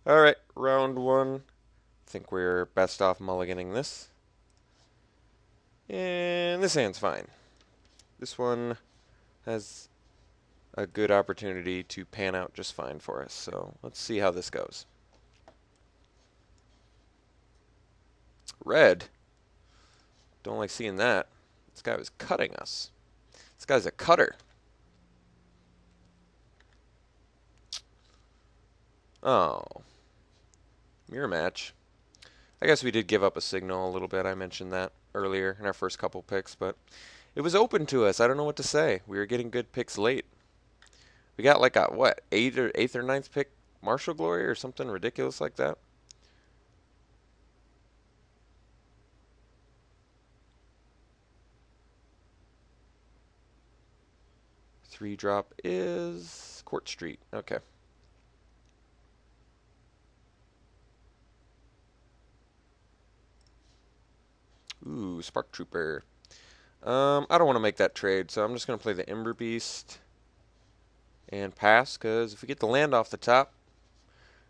Alright, round one. I think we're best off mulliganing this. And this hand's fine. This one has a good opportunity to pan out just fine for us. So let's see how this goes. Red. Don't like seeing that. This guy was cutting us. This guy's a cutter. Oh. Mirror match. I guess we did give up a signal a little bit. I mentioned that earlier in our first couple picks, but it was open to us. I don't know what to say. We were getting good picks late. We got like a what, eighth or ninth pick Marshall Glory or something ridiculous like that. Three drop is Court Street. Okay. Ooh, Spark Trooper. I don't want to make that trade, so I'm just gonna play the Ember Beast and pass. Cause if we get the land off the top,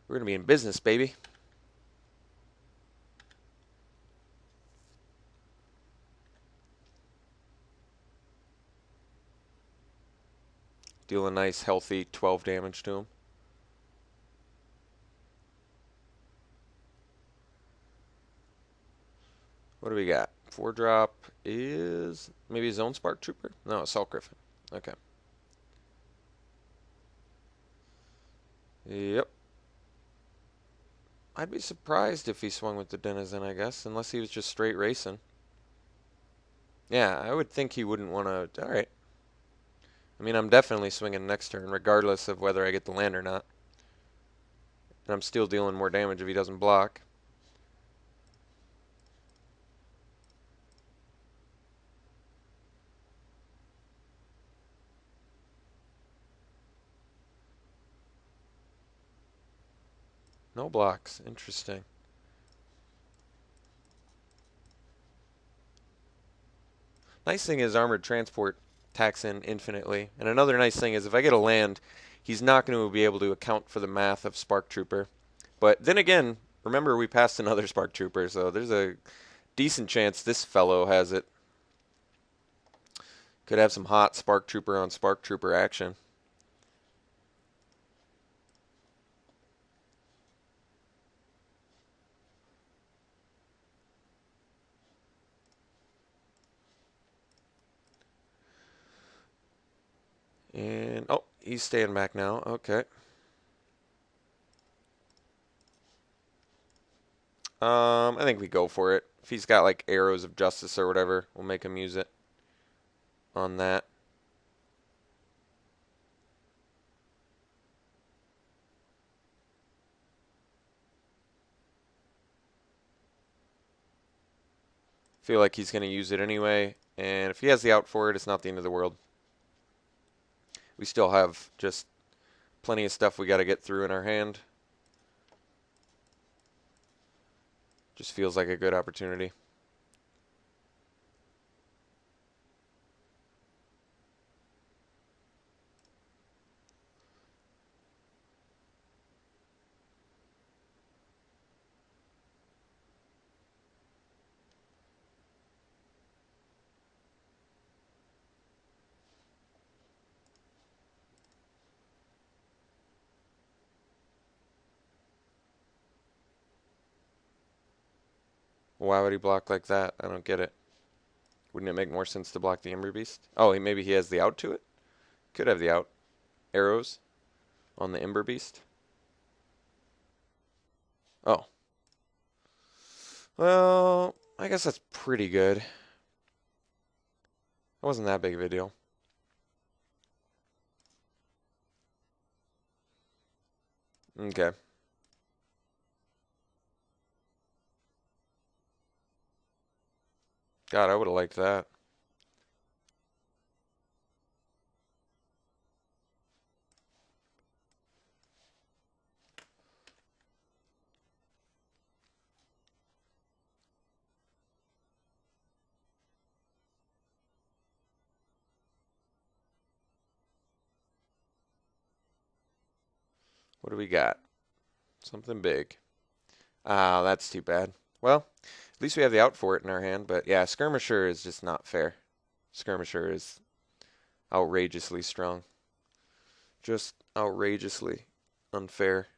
we're gonna be in business, baby. Deal a nice, healthy 12 damage to him. What do we got? Four drop is maybe his own Spark Trooper? No, Assault Griffin. Okay. Yep. I'd be surprised if he swung with the Denizen, I guess, unless he was just straight racing. Yeah, I would think he wouldn't want to. Alright. I mean, I'm definitely swinging next turn, regardless of whether I get the land or not. And I'm still dealing more damage if he doesn't block. No blocks. Interesting. Nice thing is armored transport tacks in infinitely. And another nice thing is if I get a land, he's not going to be able to account for the math of Spark Trooper. But then again, remember we passed another Spark Trooper, so there's a decent chance this fellow has it. Could have some hot Spark Trooper on Spark Trooper action. And, oh, he's staying back now. Okay. I think we go for it. If he's got like arrows of justice or whatever, we'll make him use it on that. Feel like he's going to use it anyway. And if he has the out for it, it's not the end of the world. We still have just plenty of stuff we got to get through in our hand. Just feels like a good opportunity. Why would he block like that? I don't get it. Wouldn't it make more sense to block the Ember Beast? Oh, maybe he has the out to it? Could have the out. Arrows on the Ember Beast. Oh. Well, I guess that's pretty good. It wasn't that big of a deal. Okay. God, I would have liked that. What do we got? Something big. Ah, that's too bad. Well, at least we have the out for it in our hand, but yeah, Skirmisher is just not fair. Skirmisher is outrageously strong. Just outrageously unfair.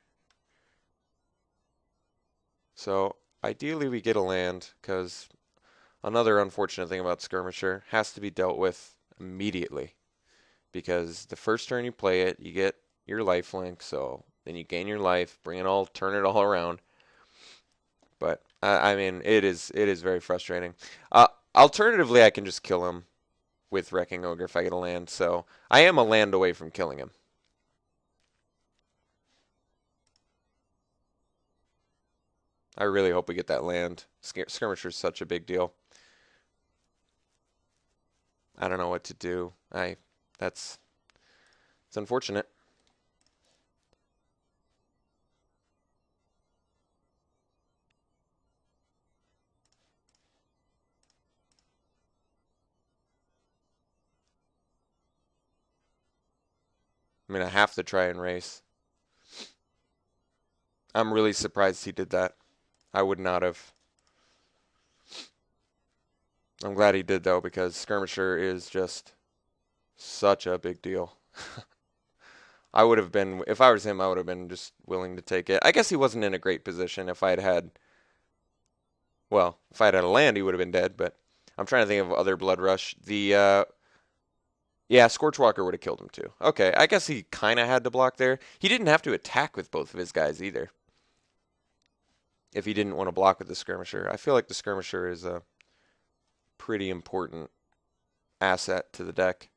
So, ideally we get a land, because another unfortunate thing about Skirmisher has to be dealt with immediately. Because the first turn you play it, you get your lifelink, so then you gain your life, turn it all around. But I mean, it is very frustrating. Alternatively, I can just kill him with Wrecking Ogre if I get a land. So I am a land away from killing him. I really hope we get that land. Skirmisher is such a big deal. I don't know what to do. It's unfortunate. I mean, I have to try and race. I'm really surprised he did that. I would not have. I'm glad he did though, because Skirmisher is just such a big deal. I would have been, if I was him, I would have been just willing to take it. I guess he wasn't in a great position. If I had a land, he would have been dead. But I'm trying to think of other Blood Rush. Yeah, Scorchwalker would have killed him too. Okay, I guess he kind of had to block there. He didn't have to attack with both of his guys either. If he didn't want to block with the Skirmisher, I feel like the Skirmisher is a pretty important asset to the deck.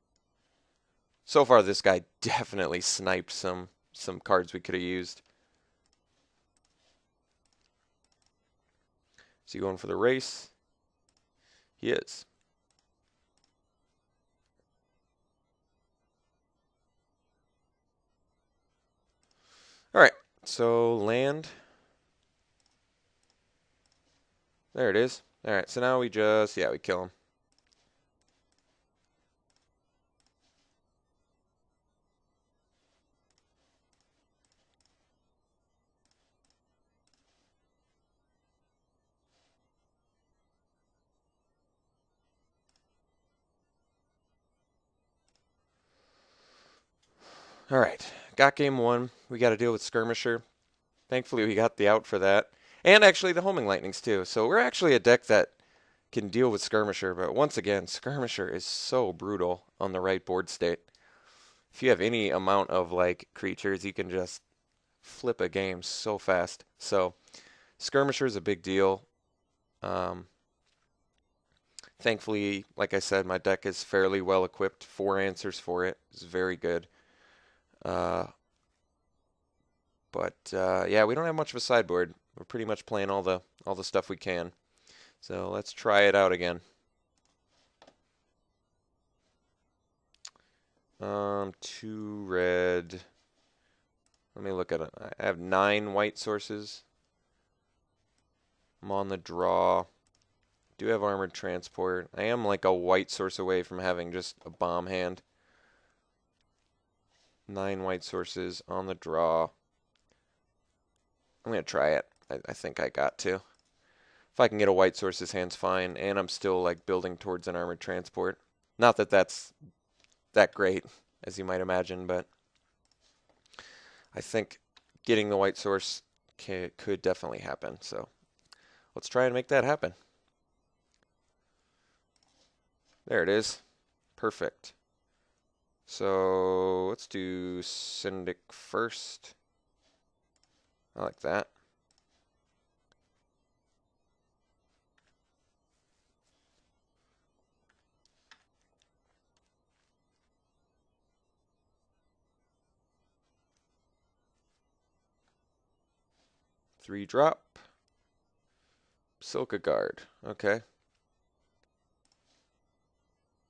So far, this guy definitely sniped some cards we could have used. Is he going for the race? He is. All right, so land. There it is. All right, so now we kill him. All right, got game one. We got to deal with Skirmisher. Thankfully, we got the out for that. And actually the Homing Lightnings too. So we're actually a deck that can deal with Skirmisher, but once again, Skirmisher is so brutal on the right board state. If you have any amount of like creatures, you can just flip a game so fast. So Skirmisher is a big deal. Thankfully, like I said, my deck is fairly well equipped. 4 answers for it. It's very good. Uh, yeah, we don't have much of a sideboard. We're pretty much playing all the stuff we can. So let's try it out again. 2 red. Let me look at it. I have 9 white sources. I'm on the draw. Do have armored transport. I am like a white source away from having just a bomb hand. 9 white sources on the draw. I'm going to try it. I think I got to. If I can get a white source, this hand's fine. And I'm still like building towards an armored transport. Not that that's that great, as you might imagine, but I think getting the white source could definitely happen. So let's try and make that happen. There it is. Perfect. So let's do Syndic first. I like that. Three drop. Silka Guard. Okay.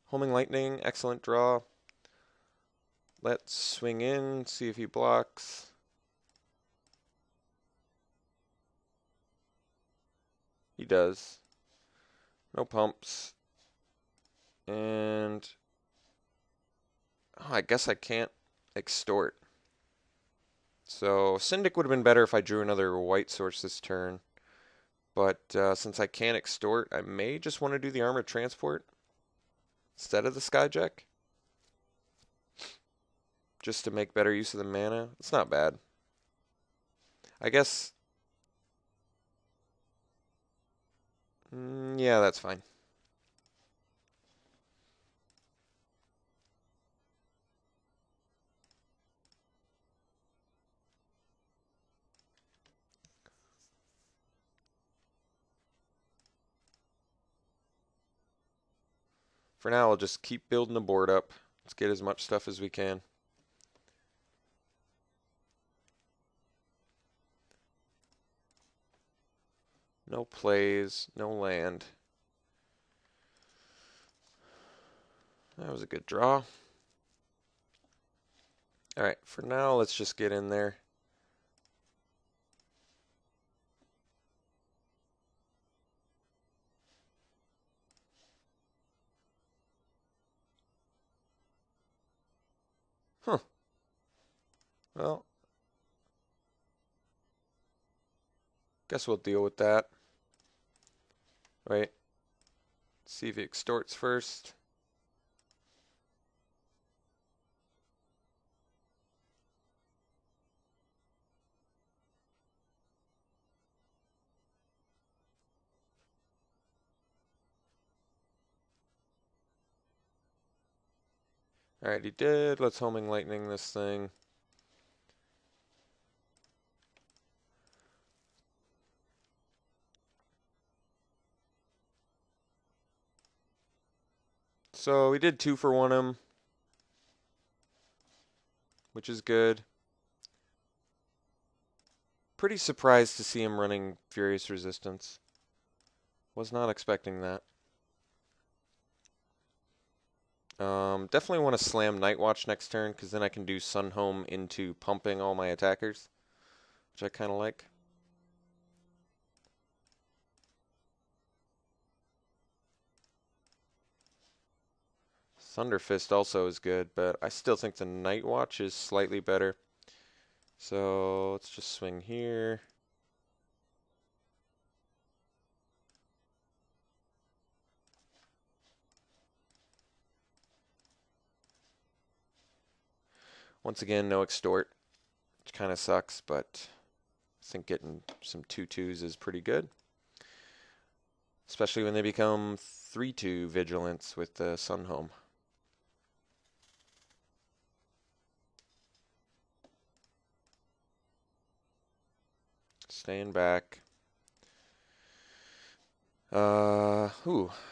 Homing Lightning. Excellent draw. Let's swing in, see if he blocks. He does. No pumps. And I guess I can't extort. So Syndic would have been better if I drew another white source this turn. But since I can't extort, I may just want to do the armored transport instead of the Skyjack. Just to make better use of the mana. It's not bad. I guess... yeah, that's fine. For now, we'll just keep building the board up. Let's get as much stuff as we can. No plays, no land. That was a good draw. Alright, for now, let's just get in there. Huh. Well, guess we'll deal with that. Right. See if he extorts first. Alright, he did. Let's homing lightning this thing. So we did 2 for 1 him, which is good. Pretty surprised to see him running Furious Resistance. Was not expecting that. Definitely want to slam Night Watch next turn, because then I can do Sun Home into pumping all my attackers, which I kind of like. Thunder Fist also is good, but I still think the Night Watch is slightly better. So let's just swing here. Once again, no extort, which kind of sucks, but I think getting some 2/2s is pretty good. Especially when they become 3/2 vigilance with the Sun Home. Staying back. I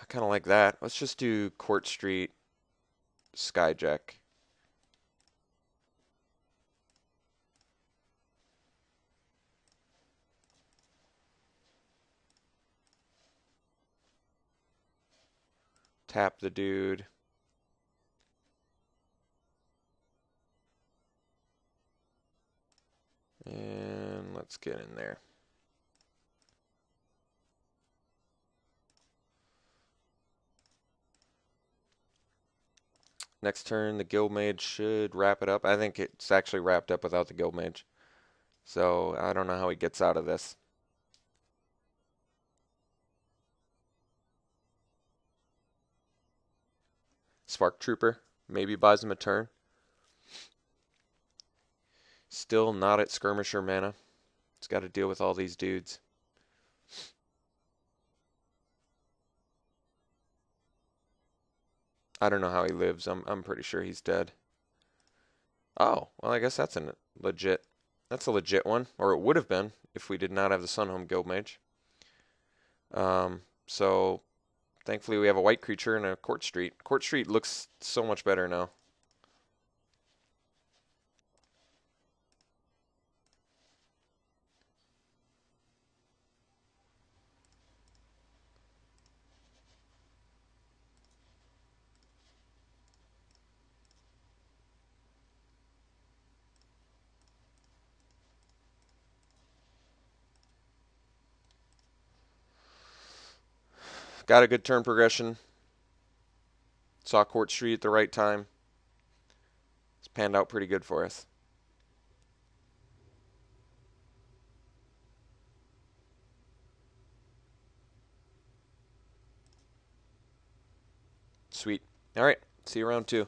kind of like that. Let's just do Court Street, Skyjack. Tap the dude. And let's get in there. Next turn, the Guild Mage should wrap it up. I think it's actually wrapped up without the Guild Mage. So I don't know how he gets out of this. Spark Trooper maybe buys him a turn. Still not at Skirmisher mana. It's got to deal with all these dudes. I don't know how he lives. I'm pretty sure he's dead. Oh, well, I guess that's a legit one, or it would have been if we did not have the Sunhome Guild Mage. So thankfully we have a white creature and a Court Street. Court Street looks so much better now. Got a good turn progression. Saw Court Street at the right time. It's panned out pretty good for us. Sweet. All right. See you around 2.